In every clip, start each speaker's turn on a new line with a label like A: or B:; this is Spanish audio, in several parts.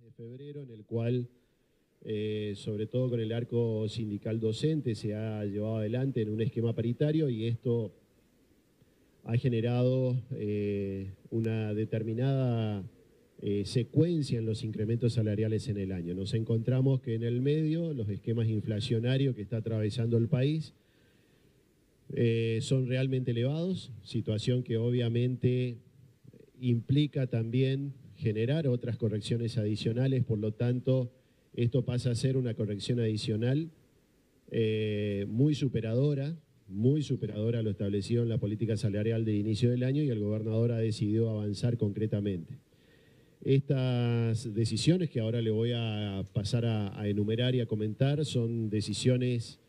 A: de febrero, en el cual, sobre todo con el arco sindical docente, se ha llevado adelante en un esquema paritario y esto ha generado una determinada secuencia en los incrementos salariales en el año. Nos encontramos que en el medio los esquemas inflacionarios que está atravesando el país son realmente elevados, situación que obviamente implica también generar otras correcciones adicionales, por lo tanto, esto pasa a ser una corrección adicional muy superadora a lo establecido en la política salarial de inicio del año y el gobernador ha decidido avanzar concretamente. Estas decisiones que ahora le voy a pasar a enumerar y a comentar son decisiones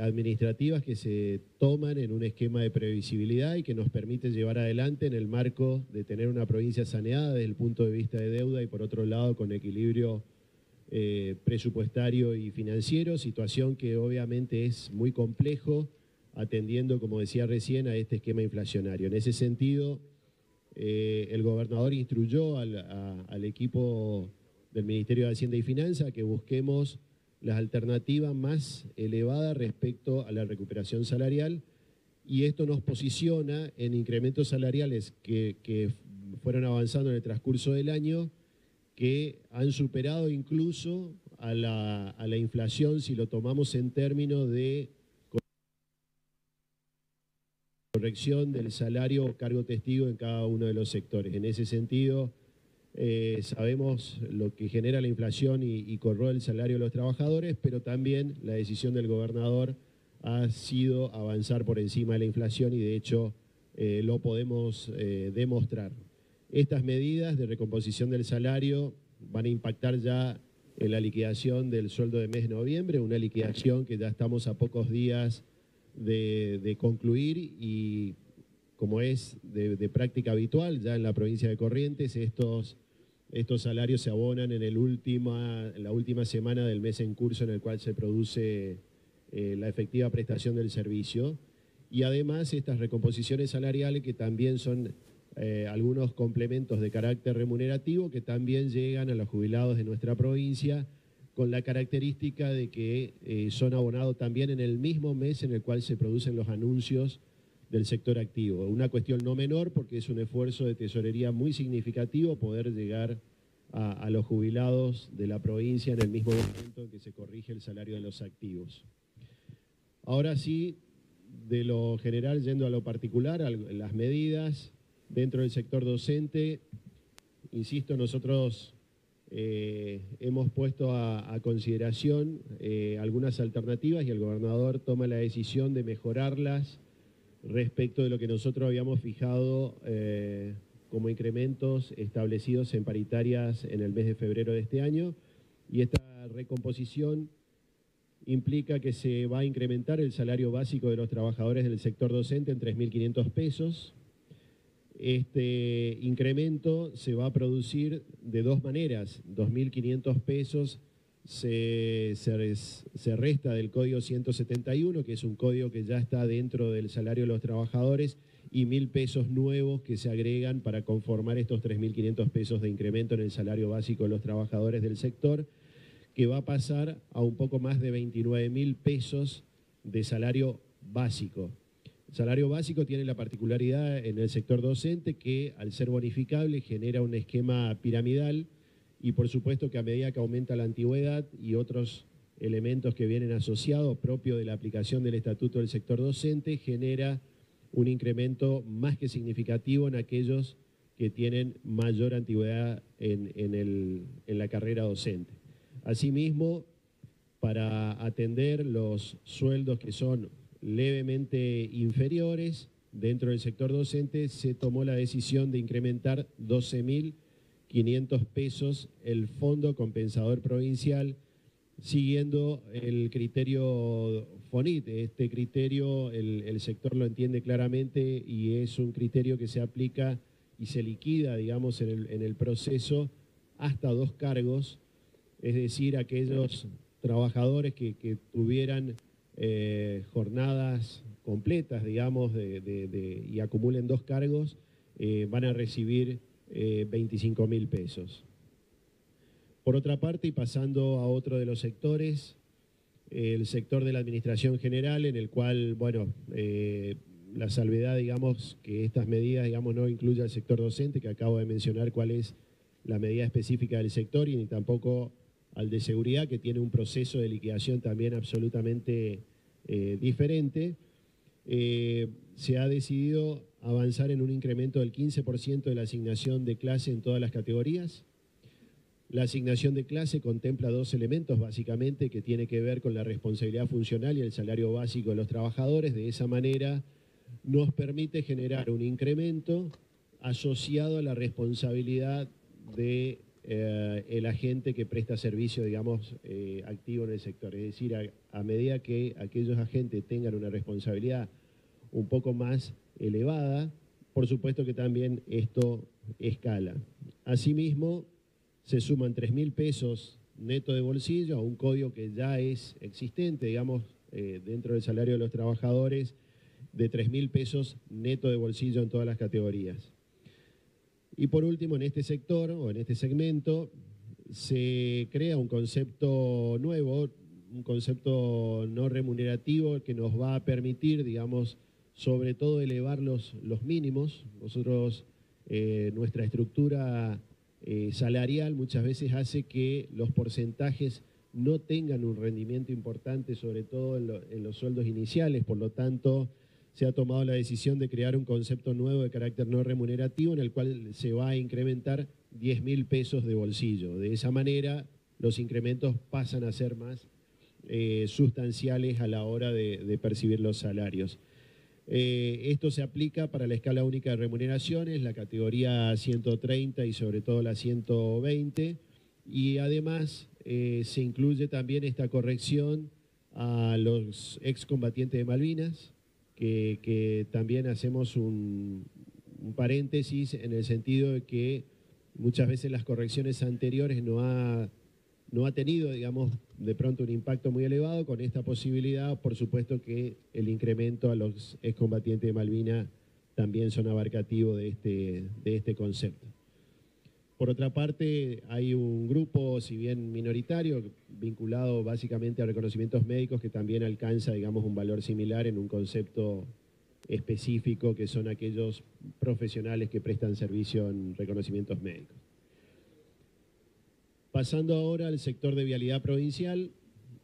A: administrativas que se toman en un esquema de previsibilidad y que nos permite llevar adelante en el marco de tener una provincia saneada desde el punto de vista de deuda y por otro lado con equilibrio presupuestario y financiero, situación que obviamente es muy complejo atendiendo, como decía recién, a este esquema inflacionario. En ese sentido, el gobernador instruyó al equipo del Ministerio de Hacienda y Finanzas que busquemos las alternativas más elevadas respecto a la recuperación salarial y esto nos posiciona en incrementos salariales que fueron avanzando en el transcurso del año, que han superado incluso a la inflación si lo tomamos en términos de corrección del salario o cargo testigo en cada uno de los sectores. En ese sentido, sabemos lo que genera la inflación y corroe el salario de los trabajadores, pero también la decisión del gobernador ha sido avanzar por encima de la inflación y de hecho lo podemos demostrar. Estas medidas de recomposición del salario van a impactar ya en la liquidación del sueldo de mes de noviembre, una liquidación que ya estamos a pocos días de concluir y como es de práctica habitual, ya en la provincia de Corrientes, estos salarios se abonan en la última semana del mes en curso en el cual se produce la efectiva prestación del servicio. Y además estas recomposiciones salariales que también son algunos complementos de carácter remunerativo que también llegan a los jubilados de nuestra provincia con la característica de que son abonados también en el mismo mes en el cual se producen los anuncios del sector activo. Una cuestión no menor porque es un esfuerzo de tesorería muy significativo poder llegar a los jubilados de la provincia en el mismo momento en que se corrige el salario de los activos. Ahora sí, de lo general yendo a lo particular, las medidas dentro del sector docente, insisto, nosotros hemos puesto a consideración algunas alternativas y el gobernador toma la decisión de mejorarlas respecto de lo que nosotros habíamos fijado como incrementos establecidos en paritarias en el mes de febrero de este año y esta recomposición implica que se va a incrementar el salario básico de los trabajadores del sector docente en 3.500 pesos. Este incremento se va a producir de dos maneras, 2.500 pesos se resta del código 171, que es un código que ya está dentro del salario de los trabajadores, y 1.000 pesos nuevos que se agregan para conformar estos 3.500 pesos de incremento en el salario básico de los trabajadores del sector, que va a pasar a un poco más de 29.000 pesos de salario básico. El salario básico tiene la particularidad en el sector docente que al ser bonificable genera un esquema piramidal y por supuesto que a medida que aumenta la antigüedad y otros elementos que vienen asociados propio de la aplicación del Estatuto del Sector Docente genera un incremento más que significativo en aquellos que tienen mayor antigüedad en la carrera docente. Asimismo, para atender los sueldos que son levemente inferiores dentro del sector docente, se tomó la decisión de incrementar 12.500 pesos el Fondo Compensador Provincial, siguiendo el criterio FONIT. Este criterio el sector lo entiende claramente y es un criterio que se aplica y se liquida, digamos, en el proceso hasta 2 cargos, es decir, aquellos trabajadores que tuvieran jornadas completas, digamos, y acumulen 2 cargos, van a recibir 25.000 pesos. Por otra parte, y pasando a otro de los sectores, el sector de la administración general, en el cual, bueno, la salvedad, digamos, que estas medidas, digamos, no incluye al sector docente, que acabo de mencionar cuál es la medida específica del sector, y ni tampoco al de seguridad, que tiene un proceso de liquidación también absolutamente diferente. Se ha decidido avanzar en un incremento del 15% de la asignación de clase en todas las categorías. La asignación de clase contempla dos elementos, básicamente, que tiene que ver con la responsabilidad funcional y el salario básico de los trabajadores. De esa manera nos permite generar un incremento asociado a la responsabilidad de el agente que presta servicio, digamos, activo en el sector. Es decir, a medida que aquellos agentes tengan una responsabilidad un poco más elevada, por supuesto que también esto escala. Asimismo, se suman 3.000 pesos neto de bolsillo a un código que ya es existente, digamos, dentro del salario de los trabajadores, de 3.000 pesos neto de bolsillo en todas las categorías. Y por último, en este sector o en este segmento se crea un concepto nuevo, un concepto no remunerativo que nos va a permitir, digamos, sobre todo elevar los mínimos. Nosotros, nuestra estructura salarial muchas veces hace que los porcentajes no tengan un rendimiento importante, sobre todo en los sueldos iniciales. Por lo tanto, se ha tomado la decisión de crear un concepto nuevo de carácter no remunerativo en el cual se va a incrementar 10.000 pesos de bolsillo. De esa manera, los incrementos pasan a ser más sustanciales a la hora de percibir los salarios. Esto se aplica para la escala única de remuneraciones, la categoría 130 y sobre todo la 120, y además se incluye también esta corrección a los excombatientes de Malvinas, que también hacemos un paréntesis en el sentido de que muchas veces las correcciones anteriores no ha tenido, digamos, de pronto un impacto muy elevado. Con esta posibilidad, por supuesto que el incremento a los excombatientes de Malvinas también son abarcativos de este concepto. Por otra parte, hay un grupo, si bien minoritario, vinculado básicamente a reconocimientos médicos, que también alcanza, digamos, un valor similar en un concepto específico, que son aquellos profesionales que prestan servicio en reconocimientos médicos. Pasando ahora al sector de vialidad provincial.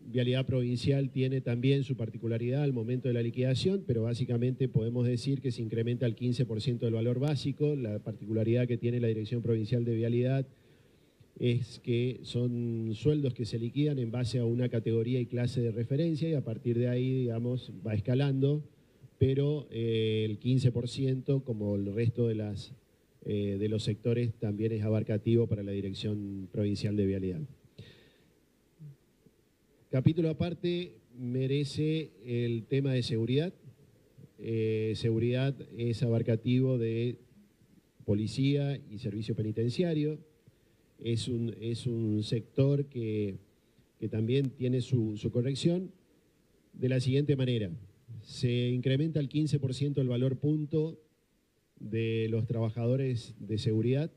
A: Vialidad provincial tiene también su particularidad al momento de la liquidación, pero básicamente podemos decir que se incrementa el 15% del valor básico. La particularidad que tiene la Dirección Provincial de Vialidad es que son sueldos que se liquidan en base a una categoría y clase de referencia, y a partir de ahí, digamos, va escalando, pero el 15%, como el resto de los sectores, también es abarcativo para la Dirección Provincial de Vialidad. Capítulo aparte merece el tema de seguridad. Seguridad es abarcativo de policía y servicio penitenciario. Es un sector que también tiene su corrección de la siguiente manera. Se incrementa el 15% el valor punto de los trabajadores de seguridad.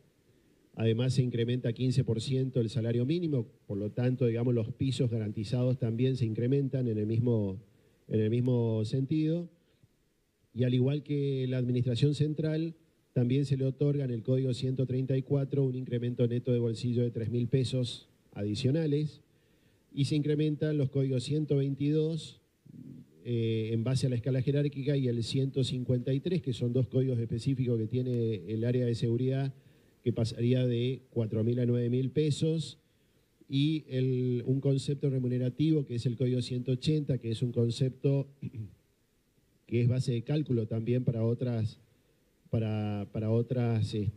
A: Además, se incrementa 15% el salario mínimo, por lo tanto, digamos, los pisos garantizados también se incrementan en el mismo sentido. Y al igual que la Administración Central, también se le otorga en el Código 134 un incremento neto de bolsillo de 3.000 pesos adicionales, y se incrementan los códigos 122 en base a la escala jerárquica y el 153, que son dos códigos específicos que tiene el área de seguridad, que pasaría de 4.000 a 9.000 pesos, y un concepto remunerativo que es el código 180, que es un concepto que es base de cálculo también para otras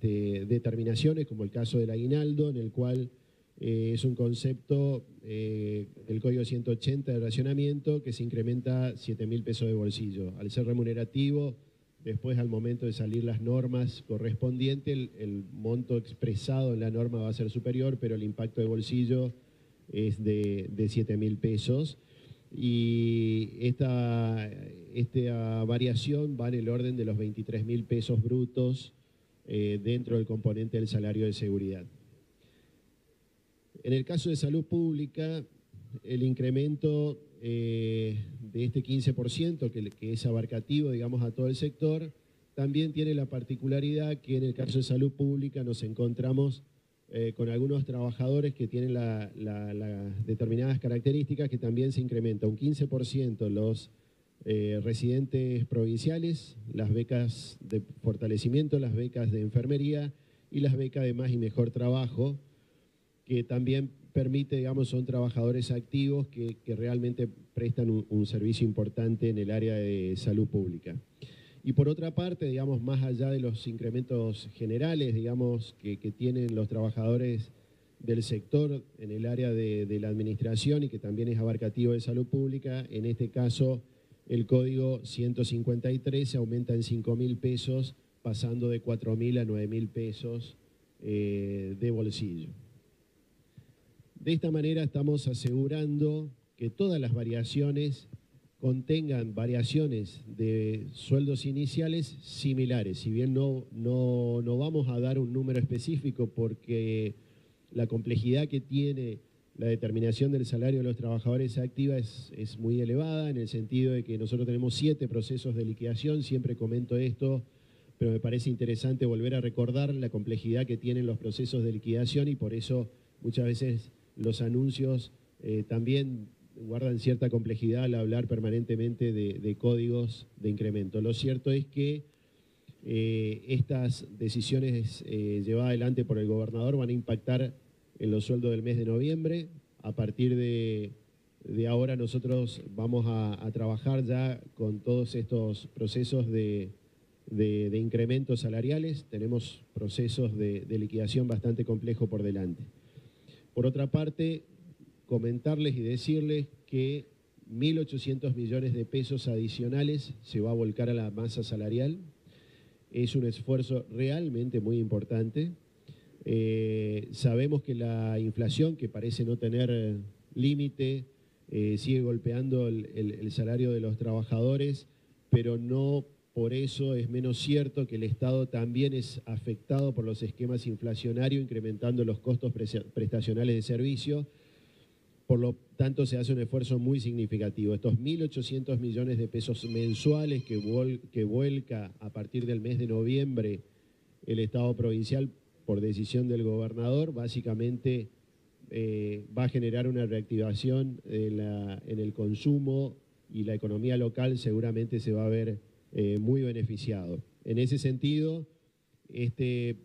A: determinaciones, como el caso del aguinaldo, en el cual es un concepto del código 180 de racionamiento que se incrementa 7.000 pesos de bolsillo. Al ser remunerativo, después, al momento de salir las normas correspondientes, el monto expresado en la norma va a ser superior, pero el impacto de bolsillo es de 7.000 pesos. Y esta variación va en el orden de los 23.000 pesos brutos dentro del componente del salario de seguridad. En el caso de salud pública, el incremento de este 15%, que es abarcativo, digamos, a todo el sector, también tiene la particularidad que en el caso de salud pública nos encontramos con algunos trabajadores que tienen las determinadas características que también se incrementa un 15% los residentes provinciales, las becas de fortalecimiento, las becas de enfermería y las becas de más y mejor trabajo, que también permite, digamos, son trabajadores activos que realmente prestan un servicio importante en el área de salud pública. Y por otra parte, digamos, más allá de los incrementos generales, digamos, que tienen los trabajadores del sector en el área de la administración y que también es abarcativo de salud pública, en este caso el código 153 se aumenta en 5.000 pesos, pasando de 4.000 a 9.000 pesos de bolsillo. De esta manera estamos asegurando que todas las variaciones contengan variaciones de sueldos iniciales similares. Si bien no vamos a dar un número específico porque la complejidad que tiene la determinación del salario de los trabajadores activa es muy elevada, en el sentido de que nosotros tenemos 7 procesos de liquidación, siempre comento esto, pero me parece interesante volver a recordar la complejidad que tienen los procesos de liquidación y por eso muchas veces los anuncios también guardan cierta complejidad al hablar permanentemente de códigos de incremento. Lo cierto es que estas decisiones llevadas adelante por el gobernador van a impactar en los sueldos del mes de noviembre. A partir de ahora nosotros vamos a trabajar ya con todos estos procesos de incrementos salariales. Tenemos procesos de liquidación bastante complejos por delante. Por otra parte, comentarles y decirles que 1.800 millones de pesos adicionales se va a volcar a la masa salarial. Es un esfuerzo realmente muy importante. Sabemos que la inflación, que parece no tener límite, sigue golpeando el salario de los trabajadores, pero no por eso es menos cierto que el Estado también es afectado por los esquemas inflacionarios, incrementando los costos prestacionales de servicio. Por lo tanto, se hace un esfuerzo muy significativo. Estos 1.800 millones de pesos mensuales que vuelca a partir del mes de noviembre el Estado provincial por decisión del gobernador, básicamente va a generar una reactivación en el consumo y la economía local seguramente se va a ver muy beneficiado. En ese sentido, este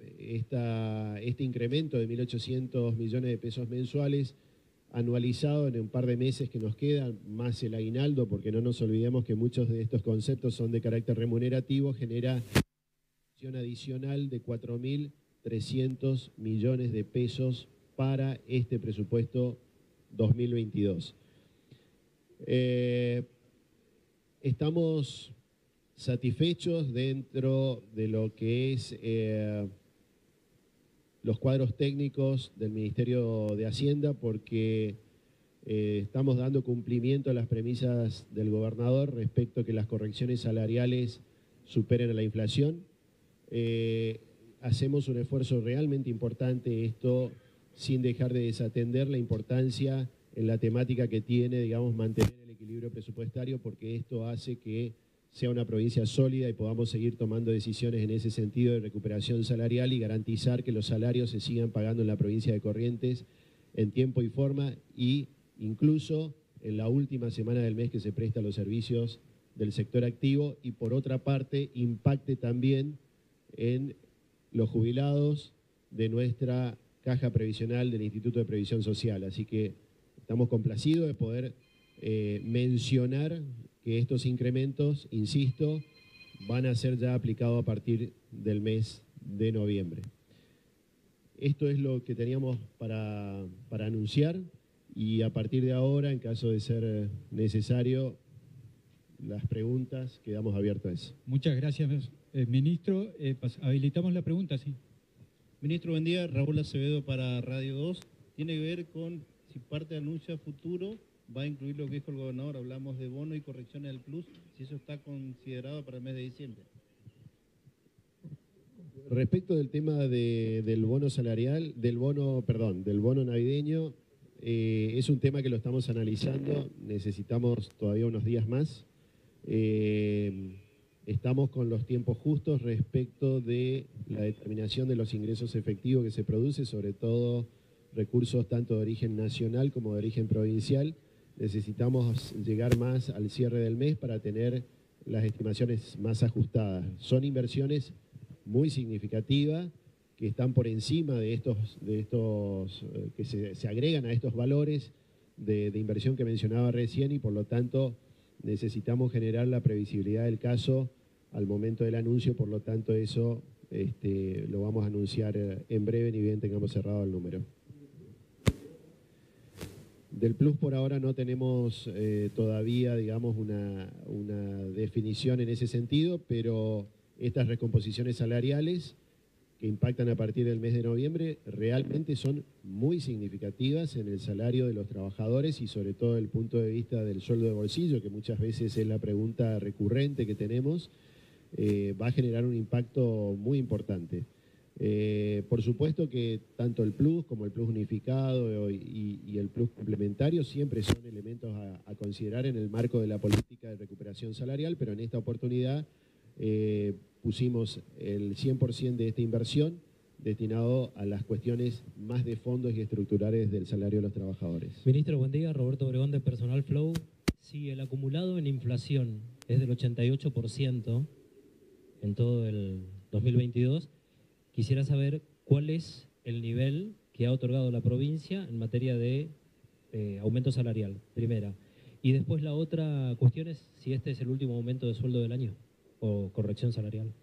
A: incremento de 1.800 millones de pesos mensuales anualizado en un par de meses que nos quedan, más el aguinaldo, porque no nos olvidemos que muchos de estos conceptos son de carácter remunerativo, genera una adicional de 4.300 millones de pesos para este presupuesto 2022. Estamos satisfechos dentro de lo que es los cuadros técnicos del Ministerio de Hacienda porque estamos dando cumplimiento a las premisas del gobernador respecto a que las correcciones salariales superen a la inflación. Hacemos un esfuerzo realmente importante, esto sin dejar de desatender la importancia en la temática que tiene, digamos, mantener el equilibrio presupuestario, porque esto hace que sea una provincia sólida y podamos seguir tomando decisiones en ese sentido de recuperación salarial y garantizar que los salarios se sigan pagando en la provincia de Corrientes en tiempo y forma y incluso en la última semana del mes que se prestan los servicios del sector activo y por otra parte impacte también en los jubilados de nuestra caja previsional del Instituto de Previsión Social. Así que estamos complacidos de poder mencionar que estos incrementos, insisto, van a ser ya aplicados a partir del mes de noviembre. Esto es lo que teníamos para anunciar y a partir de ahora, en caso de ser necesario, las preguntas quedamos abiertas a eso.
B: Muchas gracias, ministro. Habilitamos la pregunta, sí.
C: Ministro, buen día. Raúl Acevedo para Radio 2. Tiene que ver con si parte de anuncio futuro va a incluir lo que dijo el gobernador. Hablamos de bono y correcciones del plus, si eso está considerado para el mes de diciembre.
A: Respecto del tema del bono salarial, del bono navideño, es un tema que lo estamos analizando, necesitamos todavía unos días más. Estamos con los tiempos justos respecto de la determinación de los ingresos efectivos que se produce, sobre todo recursos tanto de origen nacional como de origen provincial. Necesitamos llegar más al cierre del mes para tener las estimaciones más ajustadas. Son inversiones muy significativas que están por encima de estos que se agregan a estos valores de inversión que mencionaba recién, y por lo tanto necesitamos generar la previsibilidad del caso al momento del anuncio. Por lo tanto eso lo vamos a anunciar en breve, ni bien tengamos cerrado el número. Del plus por ahora no tenemos todavía, digamos, una definición en ese sentido, pero estas recomposiciones salariales que impactan a partir del mes de noviembre realmente son muy significativas en el salario de los trabajadores, y sobre todo desde el punto de vista del sueldo de bolsillo, que muchas veces es la pregunta recurrente que tenemos. Va a generar un impacto muy importante. Por supuesto que tanto el plus como el plus unificado y el plus complementario siempre son elementos a considerar en el marco de la política de recuperación salarial, pero en esta oportunidad pusimos el 100% de esta inversión destinado a las cuestiones más de fondos y estructurales del salario de los trabajadores.
D: Ministro, buen día. Roberto Obregón de Personal Flow. Si el acumulado en inflación es del 88% en todo el 2022, quisiera saber cuál es el nivel que ha otorgado la provincia en materia de aumento salarial, primera. Y después la otra cuestión es si este es el último aumento de sueldo del año o corrección salarial.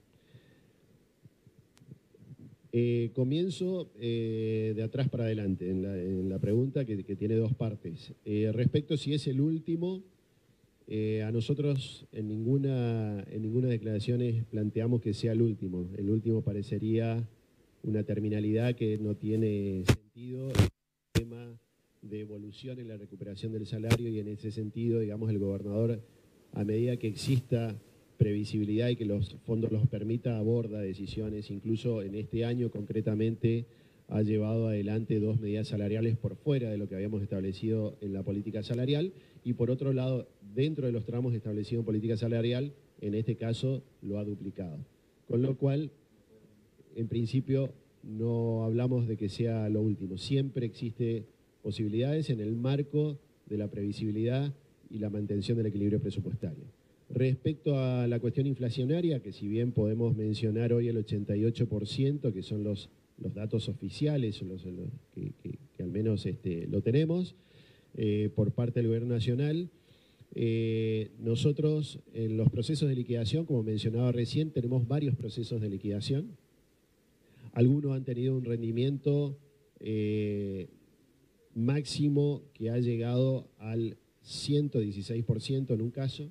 A: Comienzo de atrás para adelante en la pregunta que tiene dos partes. Respecto si es el último, a nosotros en ninguna declaración planteamos que sea el último. El último parecería una terminalidad que no tiene sentido en el tema de evolución en la recuperación del salario, y en ese sentido, digamos, el gobernador, a medida que exista previsibilidad y que los fondos los permita, aborda decisiones. Incluso en este año concretamente ha llevado adelante 2 medidas salariales por fuera de lo que habíamos establecido en la política salarial, y por otro lado, dentro de los tramos establecidos en política salarial, en este caso lo ha duplicado. Con lo cual, en principio, no hablamos de que sea lo último. Siempre existe posibilidades en el marco de la previsibilidad y la mantención del equilibrio presupuestario. Respecto a la cuestión inflacionaria, que si bien podemos mencionar hoy el 88%, que son los datos oficiales, que al menos lo tenemos, por parte del Gobierno Nacional, nosotros en los procesos de liquidación, como mencionaba recién, tenemos varios procesos de liquidación. Algunos han tenido un rendimiento máximo que ha llegado al 116% en un caso,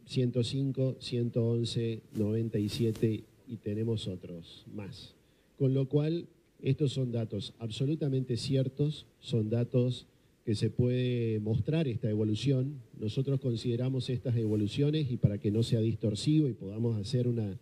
A: 105, 111, 97 y tenemos otros más. Con lo cual, estos son datos absolutamente ciertos, son datos que se puede mostrar esta evolución. Nosotros consideramos estas evoluciones, y para que no sea distorsivo y podamos hacer una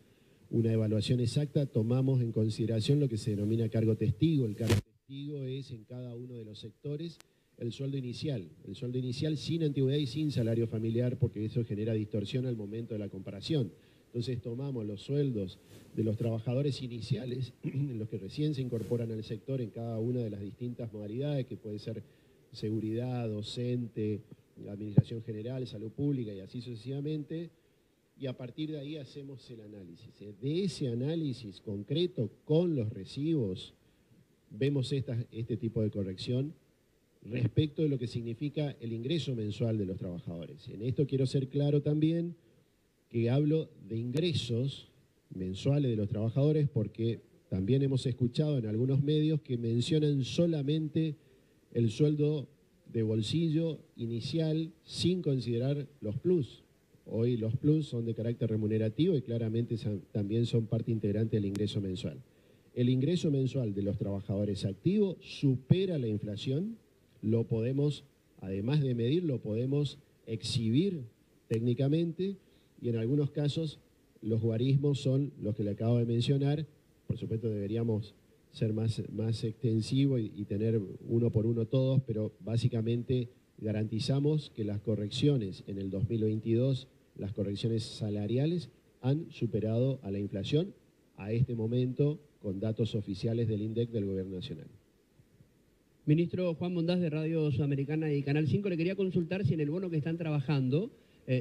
A: evaluación exacta, tomamos en consideración lo que se denomina cargo testigo. El cargo testigo es en cada uno de los sectores el sueldo inicial sin antigüedad y sin salario familiar, porque eso genera distorsión al momento de la comparación. Entonces tomamos los sueldos de los trabajadores iniciales, los que recién se incorporan al sector en cada una de las distintas modalidades, que puede ser seguridad, docente, administración general, salud pública y así sucesivamente, y a partir de ahí hacemos el análisis. De ese análisis concreto con los recibos vemos este tipo de corrección respecto de lo que significa el ingreso mensual de los trabajadores. En esto quiero ser claro también que hablo de ingresos mensuales de los trabajadores, porque también hemos escuchado en algunos medios que mencionan solamente el sueldo de bolsillo inicial sin considerar los plus. Hoy los plus son de carácter remunerativo y claramente también son parte integrante del ingreso mensual. El ingreso mensual de los trabajadores activos supera la inflación. Lo podemos, además de medir, lo podemos exhibir técnicamente, y en algunos casos los guarismos son los que le acabo de mencionar. Por supuesto deberíamos ser más extensivo y tener uno por uno todos, pero básicamente garantizamos que las correcciones en el 2022, las correcciones salariales, han superado a la inflación a este momento con datos oficiales del INDEC del Gobierno Nacional.
E: Ministro Juan Mondás de Radio Sudamericana y Canal 5, le quería consultar si en el bono que están trabajando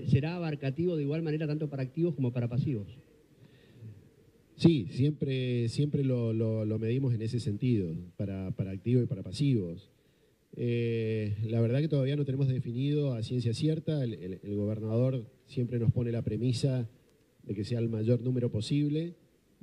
E: será abarcativo de igual manera tanto para activos como para pasivos.
A: Sí, siempre lo medimos en ese sentido, para activos y para pasivos. La verdad que todavía no tenemos definido a ciencia cierta. El gobernador siempre nos pone la premisa de que sea el mayor número posible,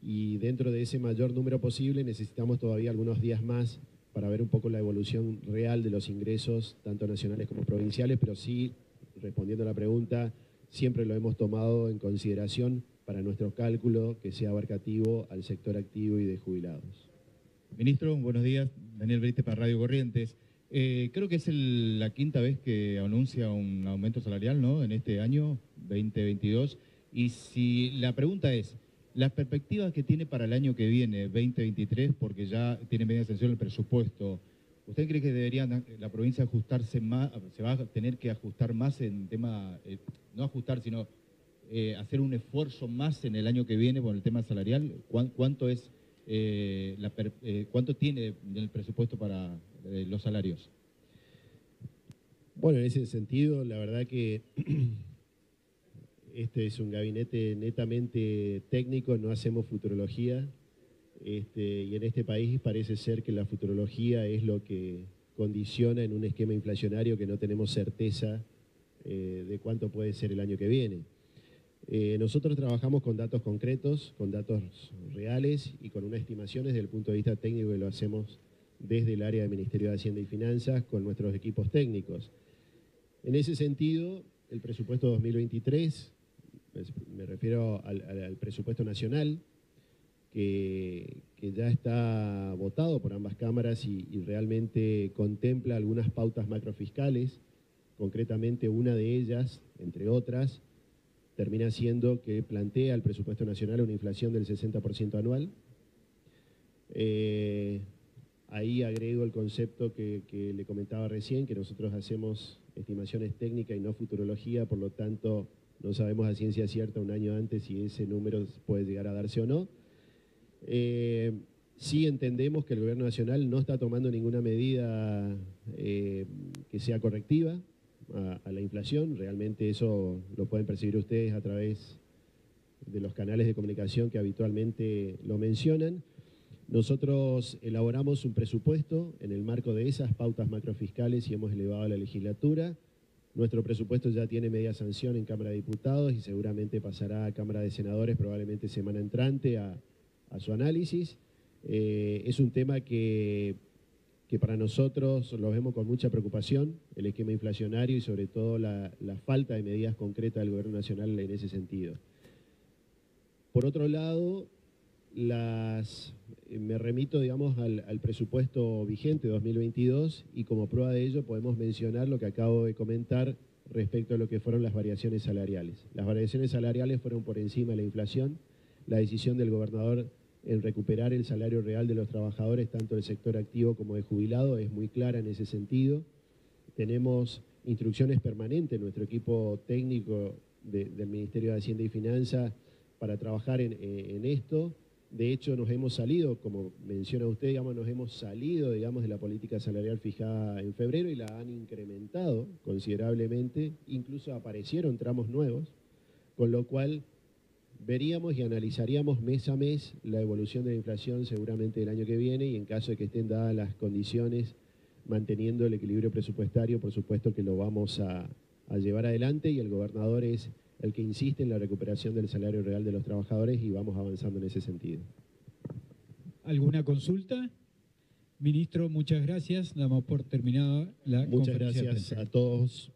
A: y dentro de ese mayor número posible necesitamos todavía algunos días más para ver un poco la evolución real de los ingresos, tanto nacionales como provinciales, pero sí, respondiendo a la pregunta, siempre lo hemos tomado en consideración para nuestro cálculo que sea abarcativo al sector activo y de jubilados.
F: Ministro, buenos días. Daniel Brite para Radio Corrientes. Creo que es la quinta vez que anuncia un aumento salarial, ¿no?, en este año 2022. Y si la pregunta es, las perspectivas que tiene para el año que viene, 2023, porque ya tiene media sanción el presupuesto, ¿usted cree que debería la provincia ajustarse más, se va a tener que ajustar más en tema, no ajustar, sino hacer un esfuerzo más en el año que viene con el tema salarial? ¿Cuánto es, cuánto tiene el presupuesto para los salarios?
A: Bueno, en ese sentido, la verdad que este es un gabinete netamente técnico, no hacemos futurología, y en este país parece ser que la futurología es lo que condiciona en un esquema inflacionario que no tenemos certeza de cuánto puede ser el año que viene. Nosotros trabajamos con datos concretos, con datos reales y con unas estimaciones desde el punto de vista técnico, que lo hacemos desde el área del Ministerio de Hacienda y Finanzas con nuestros equipos técnicos. En ese sentido, el presupuesto 2023, me refiero al presupuesto nacional, que ya está votado por ambas cámaras y realmente contempla algunas pautas macrofiscales, concretamente una de ellas, entre otras, termina siendo que plantea el presupuesto nacional una inflación del 60% anual. Ahí agrego el concepto que le comentaba recién, que nosotros hacemos estimaciones técnicas y no futurología, por lo tanto no sabemos a ciencia cierta un año antes si ese número puede llegar a darse o no. Sí entendemos que el Gobierno Nacional no está tomando ninguna medida que sea correctiva a la inflación. Realmente eso lo pueden percibir ustedes a través de los canales de comunicación que habitualmente lo mencionan. Nosotros elaboramos un presupuesto en el marco de esas pautas macrofiscales y hemos elevado a la legislatura. Nuestro presupuesto ya tiene media sanción en Cámara de Diputados y seguramente pasará a Cámara de Senadores probablemente semana entrante a su análisis. Es un tema que para nosotros lo vemos con mucha preocupación, el esquema inflacionario y sobre todo la falta de medidas concretas del Gobierno Nacional en ese sentido. Por otro lado, me remito, digamos, al presupuesto vigente 2022 y como prueba de ello podemos mencionar lo que acabo de comentar respecto a lo que fueron las variaciones salariales. Las variaciones salariales fueron por encima de la inflación. La decisión del gobernador en recuperar el salario real de los trabajadores, tanto del sector activo como de jubilado, es muy clara en ese sentido. Tenemos instrucciones permanentes en nuestro equipo técnico del Ministerio de Hacienda y Finanzas para trabajar en esto. De hecho, nos hemos salido, como menciona usted, digamos, nos hemos salido, digamos, de la política salarial fijada en febrero y la han incrementado considerablemente, incluso aparecieron tramos nuevos, con lo cual veríamos y analizaríamos mes a mes la evolución de la inflación seguramente el año que viene y en caso de que estén dadas las condiciones, manteniendo el equilibrio presupuestario, por supuesto que lo vamos a llevar adelante y el gobernador es el que insiste en la recuperación del salario real de los trabajadores y vamos avanzando en ese sentido.
B: ¿Alguna consulta? Ministro, muchas gracias. Damos por terminada la conferencia de prensa.
A: Muchas gracias a todos